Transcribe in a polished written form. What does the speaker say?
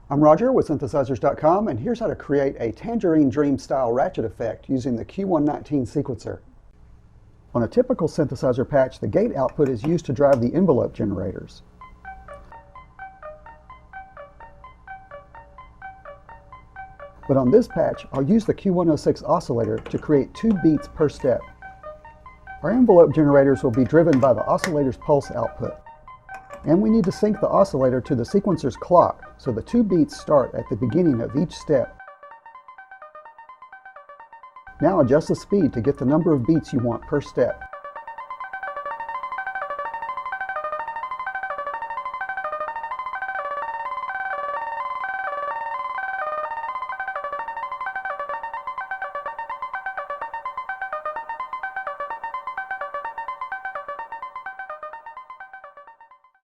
I'm Roger with synthesizers.com, and here's how to create a Tangerine Dream style ratchet effect using the Q119 Sequencer. On a typical synthesizer patch, the gate output is used to drive the envelope generators. But on this patch, I'll use the Q106 oscillator to create 2 beats per step. Our envelope generators will be driven by the oscillator's pulse output. And we need to sync the oscillator to the sequencer's clock, so the 2 beats start at the beginning of each step. Now adjust the speed to get the number of beats you want per step.